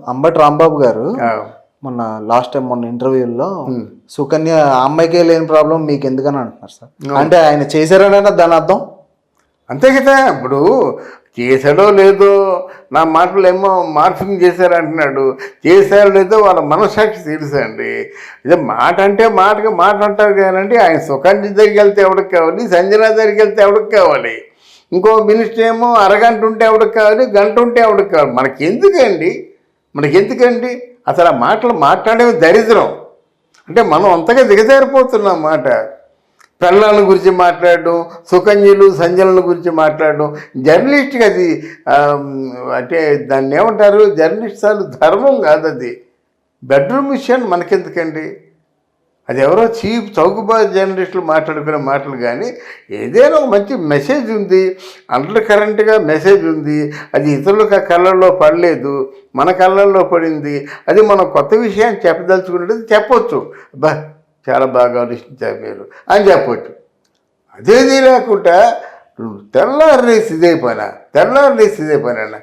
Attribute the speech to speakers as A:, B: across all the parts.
A: అంబటి రాంబాబు గారు మొన్న last time మొన్న ఇంటర్వ్యూలో సుకన్య ఆ అమ్మాయికే లేని ప్రాబ్లం మీకు ఎందుకని అంటున్నారు సార్. అంటే ఆయన చేశారనే దాని అర్థం
B: అంతే కదా. ఇప్పుడు చేశాడో లేదో నా మాటలు ఏమో మార్ఫింగ్ చేశారంటున్నాడు. చేశారో లేదో వాళ్ళ మనస్సాక్షి తెలుసా అండి. ఇదే మాట అంటే మాటకి మాట అంటారు కానండి. ఆయన సుకన్య దగ్గరికి వెళ్తే ఎవరికి కావాలి, సంజన దగ్గరికి వెళ్తే ఎవరికి కావాలి, ఇంకో మినిస్టర్ ఏమో అరగంట ఉంటే ఎవరికి కావాలి, గంట ఉంటే ఎవరికి కావాలి. మనకెందుకండి అసలు ఆ మాటలు మాట్లాడేవి దరిద్రం. అంటే మనం అంతగా దిగజారిపోతున్నాం. మాట పిల్లల గురించి మాట్లాడడం, సుకన్యలు సంజనల గురించి మాట్లాడడం జర్నలిస్ట్కి అది అంటే దాన్ని ఏమంటారు, జర్నలిస్ట్ సార్లు ధర్మం కాదు. అది బెడ్రూమ్ విషయాన్ని మనకెందుకండి. అది ఎవరో చీప్ చౌకబాజు జర్నలిస్టులు మాట్లాడుకునే మాటలు. కానీ ఏదైనా ఒక మంచి మెసేజ్ ఉంది, అండర్ కరెంట్గా మెసేజ్ ఉంది, అది ఇతరులకు కళ్ళల్లో పడలేదు, మన కళ్ళల్లో పడింది, అది మనం కొత్త విషయాన్ని చెప్పదలుచుకునేది చెప్పొచ్చు. చాలా బాగా ఆలోచించారు మీరు అని చెప్పొచ్చు. అదేది లేకుండా తెల్లారేసి ఇదే పని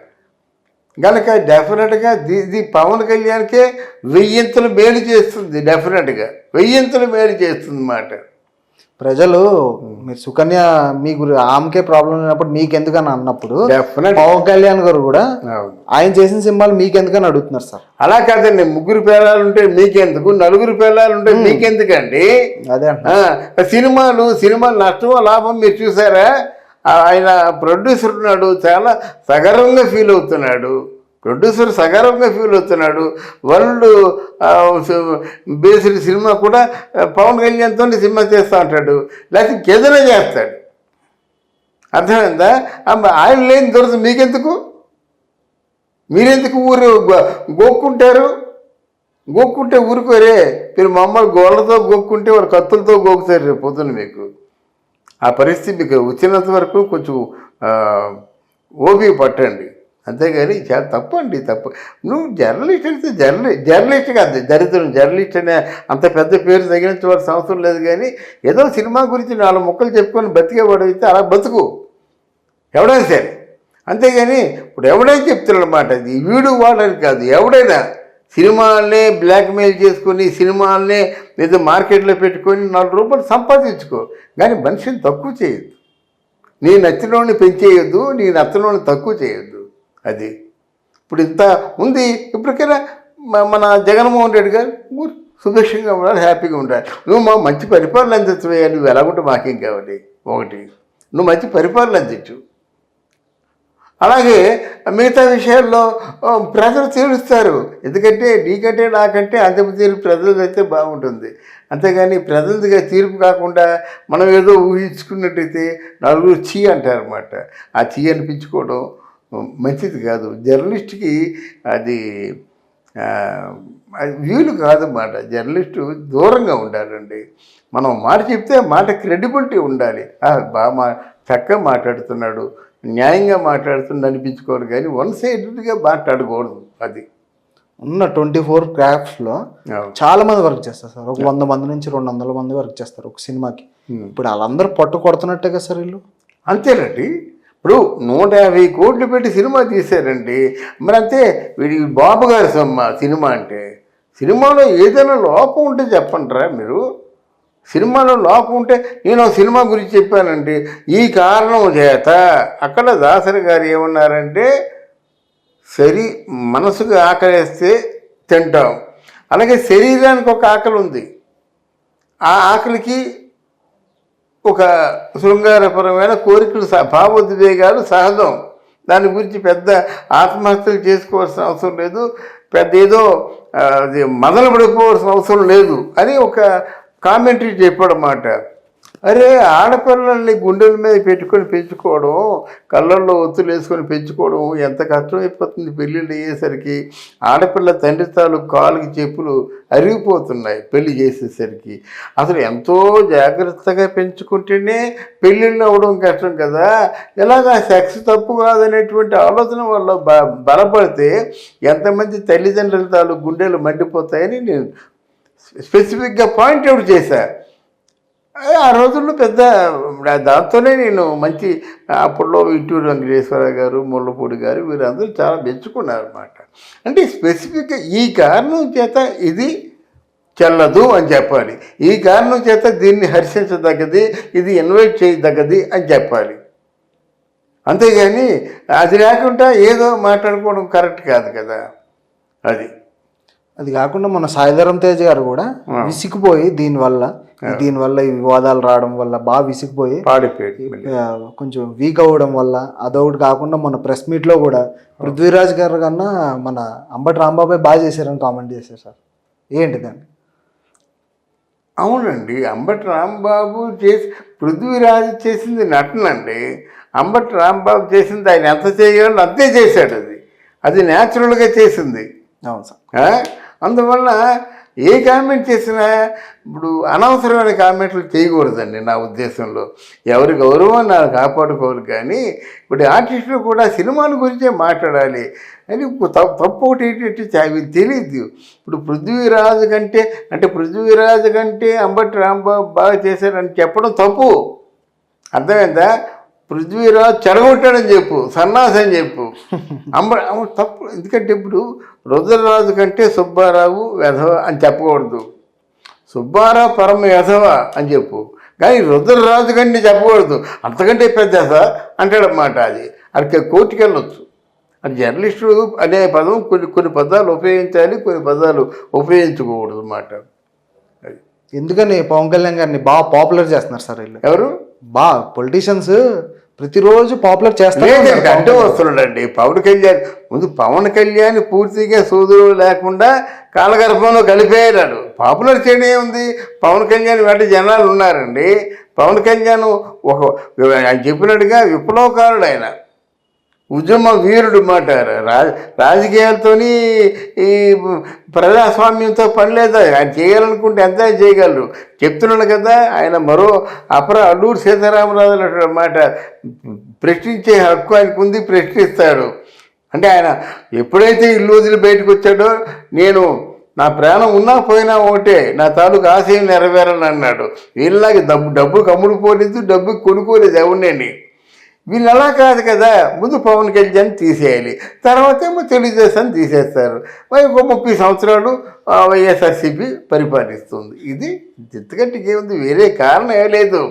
B: కనుక డెఫినెట్గా ఇది పవన్ కళ్యాణ్కే 1000 మేలు చేస్తుంది. డెఫినెట్గా 1000 మేలు చేస్తుంది మాట.
A: ప్రజలు మీరు సుకన్య మీ ఆమెకే ప్రాబ్లం లేనప్పుడు మీకెందుకని అన్నప్పుడు పవన్ కళ్యాణ్ గారు కూడా ఆయన చేసిన సినిమాలు మీకెందుకని అడుగుతున్నారు సార్.
B: అలా కాదండి. 3 పేలాలు ఉంటే మీకెందుకు, 4 పేలాలు ఉంటే మీకెందుకండి.
A: అదే
B: సినిమాలు నష్టమో లాభం మీరు చూసారా. ఆయన ప్రొడ్యూసర్ ఉన్నాడు, చాలా సగర్వంగా ఫీల్ అవుతున్నాడు. వరల్డ్ బేస్డ్ సినిమా కూడా పవన్ కళ్యాణ్తో సినిమా చేస్తూ ఉంటాడు, లేకపోతే ఇంకేదైనా చేస్తాడు. అర్థమైందా. ఆయన లేని దొరకదు మీరెందుకు ఊరు గోక్కుంటే ఊరుకోరే. మీరు మమ్మల్ని గోళ్ళతో గోక్కుంటే వాళ్ళు కత్తులతో గోకుతారు రేపు పొద్దున్న. మీకు ఆ పరిస్థితి మీకు వచ్చినంత వరకు కొంచెం ఓపిక పట్టండి. అంతేగాని చాలా తప్పు. నువ్వు జర్నలిస్ట్ అంటే జర్నలిస్ట్ కాదు, దరిద్రం. జర్నలిస్ట్ అనే అంత పెద్ద పేరు తగిలించవలసిన అవసరం లేదు. కానీ ఏదో సినిమా గురించి 4 ముక్కలు చెప్పుకొని బతికేవాడు అయితే అలా బతుకు ఎవడైనా సరే. అంతేగాని ఇప్పుడు ఎవడైనా చెప్తున్నాడు అన్నమాట. ఇది వీడు వాడని కాదు, ఎవడైనా సినిమాలనే బ్లాక్మెయిల్ చేసుకొని, సినిమాలనే ఏదో మార్కెట్లో పెట్టుకొని 4 రూపాయలు సంపాదించుకో. కానీ మనిషిని తక్కువ చేయొద్దు, నీ నచ్చినోడిని పెంచేయొద్దు, నీ నచ్చనోడిని తక్కువ చేయొద్దు. అది ఇప్పుడు ఇంత ఉంది. ఇప్పటికైనా మన జగన్మోహన్ రెడ్డి గారు సుభిక్షంగా ఉండాలి, హ్యాపీగా ఉండాలి. నువ్వు మా మంచి పరిపాలన అందించవయ్యా. నువ్వు ఎలాగుంటే మాకేం కావాలి. ఒకటి నువ్వు మంచి పరిపాలన అందించు. అలాగే మిగతా విషయాల్లో ప్రజలు తీరుస్తారు. ఎందుకంటే నీకంటే నాకంటే అంతిమ తీర్పు ప్రజలది అయితే బాగుంటుంది. అంతేగాని ప్రజలదిగా తీర్పు కాకుండా మనం ఏదో ఊహించుకున్నట్టయితే నలుగురు చీ అంటారన్నమాట. ఆ చీ అనిపించుకోవడం మంచిది కాదు. జర్నలిస్ట్కి అది వీలు కాదన్నమాట. జర్నలిస్టు దూరంగా ఉండాలండి. మనం మాట చెప్తే మాట క్రెడిబిలిటీ ఉండాలి. బాగా చక్కగా మాట్లాడుతున్నాడు, న్యాయంగా మాట్లాడుతుంది అనిపించుకోరు. కానీ 1 సైడెడ్గా మాట్లాడకూడదు. అది
A: ఉన్న 24 క్రాఫ్ట్స్లో చాలా మంది వర్క్ చేస్తారు సార్. ఒక 100 మంది నుంచి 200 మంది వర్క్ చేస్తారు ఒక సినిమాకి. ఇప్పుడు వాళ్ళందరూ పట్టు కొడుతున్నట్టే కదా సార్ వీళ్ళు.
B: అంతేనండి. ఇప్పుడు 150 కోట్లు పెట్టి సినిమా తీశారండి. మరి అంతే. వీడి బాబు గారి సినిమా అంటే సినిమాలో ఏదైనా లోపం ఉంటే చెప్పండిరా మీరు. సినిమాలో లోపం ఉంటే నేను సినిమా గురించి చెప్పానండి, ఈ కారణం చేత. అక్కడ దాసరి గారు ఏమన్నారంటే, మనసుకు ఆకలిస్తే తింటాం, అలాగే శరీరానికి ఒక ఆకలి ఉంది. ఆ ఆకలికి ఒక శృంగారపరమైన కోరికలు, భావోద్వేగాలు సహజం. దాని గురించి పెద్ద ఆత్మహత్యలు చేసుకోవాల్సిన అవసరం లేదు, పెద్ద ఏదో అది మొదలు పడిపోవాల్సిన అవసరం లేదు అని ఒక కామెంటరీ చెప్పాడన్నమాట. అరే, ఆడపిల్లల్ని గుండెల మీద పెట్టుకొని పెంచుకోవడం, కళ్ళల్లో ఒత్తులు వేసుకొని పెంచుకోవడం ఎంత కష్టమైపోతుంది. పెళ్ళిళ్ళు అయ్యేసరికి ఆడపిల్ల తండ్రి తాలూకు కాలుకి చెప్పులు అరిగిపోతున్నాయి పెళ్లి చేసేసరికి. అసలు ఎంతో జాగ్రత్తగా పెంచుకుంటేనే పెళ్ళిళ్ళు అవ్వడం కష్టం కదా. ఇలాగా సెక్స్ తప్పు కాదనేటువంటి ఆలోచన వల్ల బలపడితే ఎంతమంది తల్లిదండ్రుల తాలూకు గుండెలు మండిపోతాయని నేను స్పెసిఫిక్గా పాయింట్అవుట్ చేశాను. ఆ రోజుల్లో పెద్ద దాంతోనే నేను మంచి అప్పట్లో ఇట్టూరు వెంకటేశ్వరరావు గారు, ముళ్ళపూడి గారు వీరందరూ చాలా మెచ్చుకున్నారు అనమాట. అంటే స్పెసిఫిక్గా ఈ కారణం చేత ఇది చెల్లదు అని చెప్పాలి, ఈ కారణం చేత దీన్ని హర్షించదగ్గది, ఇది ఇన్వైట్ చేయదగ్గది అని చెప్పాలి. అంతేగాని అది లేకుండా ఏదో మాట్లాడుకోవడం కరెక్ట్ కాదు కదా.
A: అది కాకుండా మన సాయిధరం తేజ్ గారు కూడా విసిగిపోయి దీనివల్ల ఈ వివాదాలు రావడం వల్ల బాగా విసిగిపోయి కొంచెం వీక్ అవ్వడం వల్ల అదొకటి కాకుండా మన ప్రెస్ మీట్లో కూడా పృథ్వీరాజ్ గారు కన్నా మన అంబటి రాంబాబు బాగా చేశారని కామెంట్ చేశారు సార్. ఏంటి దాన్ని?
B: అవునండి, అంబటి రాంబాబు పృథ్వీరాజ్ చేసింది నటనండి. అంబటి రాంబాబు చేసింది ఆయన ఎంత చేయాలో అంతే చేశాడు. అది న్యాచురల్గా చేసింది.
A: అవును సార్.
B: అందువల్ల ఏ కామెంట్ చేసినా ఇప్పుడు అనవసరమైన కామెంట్లు చేయకూడదండి నా ఉద్దేశంలో. ఎవరి గౌరవం నాకు కాపాడుకోవాలి, కానీ ఇప్పుడు ఆర్టిస్టులు కూడా సినిమాల గురించే మాట్లాడాలి అని తప్పు ఒకటి ఏంటంటే అవి తెలియదు. ఇప్పుడు పృథ్వీరాజు కంటే అంబటి రాంబాబు బాగా చేశారని చెప్పడం తప్పు. అర్థమైందా? పృథ్వీరాజు చెడగొట్టాడని చెప్పు, సన్నాసి అని చెప్పు. తప్పు. ఎందుకంటే ఇప్పుడు రుద్రరాజు కంటే సుబ్బారావు వెధవ అని చెప్పకూడదు, సుబ్బారావు పరమ వెధవ అని చెప్పు. కానీ రుద్రరాజు కంటే చెప్పకూడదు, అంతకంటే పెద్ద అంటాడన్నమాట. అది కోర్టుకి వెళ్ళొచ్చు. అది జర్నలిస్టు అనే పదం కొన్ని పదాలు ఉపయోగించాలి, కొన్ని పదాలు ఉపయోగించకూడదు అన్నమాట.
A: ఎందుకని పవన్ కళ్యాణ్ గారిని బాగా పాపులర్ చేస్తున్నారు సార్ వీళ్ళు.
B: ఎవరు?
A: బాగా పొలిటీషియన్స్ ప్రతిరోజు పాపులర్ చేస్తారు.
B: అంటే వస్తున్నాడండి పవన్ కళ్యాణ్. ముందు పవన్ కళ్యాణ్ పూర్తిగా సోదరులు లేకుండా కాలగర్భంలో కలిపేయాడు. పాపులర్ చేయడం ఏముంది? పవన్ కళ్యాణ్ వెంట జనాలు ఉన్నారండి. పవన్ కళ్యాణ్ ఆయన చెప్పినట్టుగా విప్లవకారుడు, ఆయన ఉద్యమ వీరుడు మాట. రాజకీయాలతోని ఈ ప్రజాస్వామ్యంతో పని లేదా. ఆయన చేయాలనుకుంటే ఎంత చేయగలరు. చెప్తున్నాడు కదా, ఆయన మరో అల్లూరు సీతారామరాజు అన్నమాట. ప్రశ్నించే హక్కు ఆయనకు ఉంది, ప్రశ్నిస్తాడు. అంటే ఆయన ఎప్పుడైతే ఇల్లు వదిలి బయటకు వచ్చాడో, నేను నా ప్రాణం ఉన్నా పోయినా ఒకటే, నా తాలూకు ఆశయం నెరవేరని అన్నాడు. వీళ్ళలాగే డబ్బు కమ్ముడు పోలేదు, డబ్బు కొనుక్కోలేదు ఎవరినండి. వీళ్ళు అలా కాదు కదా. ముందు పవన్ కళ్యాణ్ తీసేయాలి, తర్వాత ఏమో తెలుగుదేశాన్ని తీసేస్తారు. మరి 30 సంవత్సరాలు వైఎస్ఆర్సీపీ పరిపాలిస్తుంది. ఇది ఎందుకంటే ఏముంది, వేరే కారణం ఏం లేదు.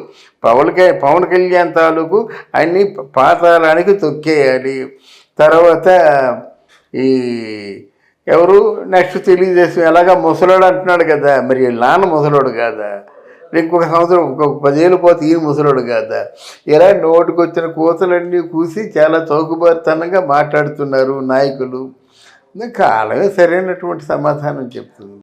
B: పవన్ కళ్యాణ్ తాలూకు అన్ని పాతాళానికి తొక్కేయాలి. తర్వాత ఈ ఎవరు నెక్స్ట్ తెలుగుదేశం ఎలాగా ముసలోడు అంటున్నాడు కదా, మరి నాన్న ముసలోడు కాదా? ఇంకొక సంవత్సరం, ఇంకొక 10 ఏళ్ళు పోతే ఈయన ముసలోడు కాదా? ఇలా నోటికి వచ్చిన కూతలన్నీ కూసి చాలా చౌకబారితనంగా మాట్లాడుతున్నారు నాయకులు. కాలమే సరైనటువంటి సమాధానం చెప్తుంది.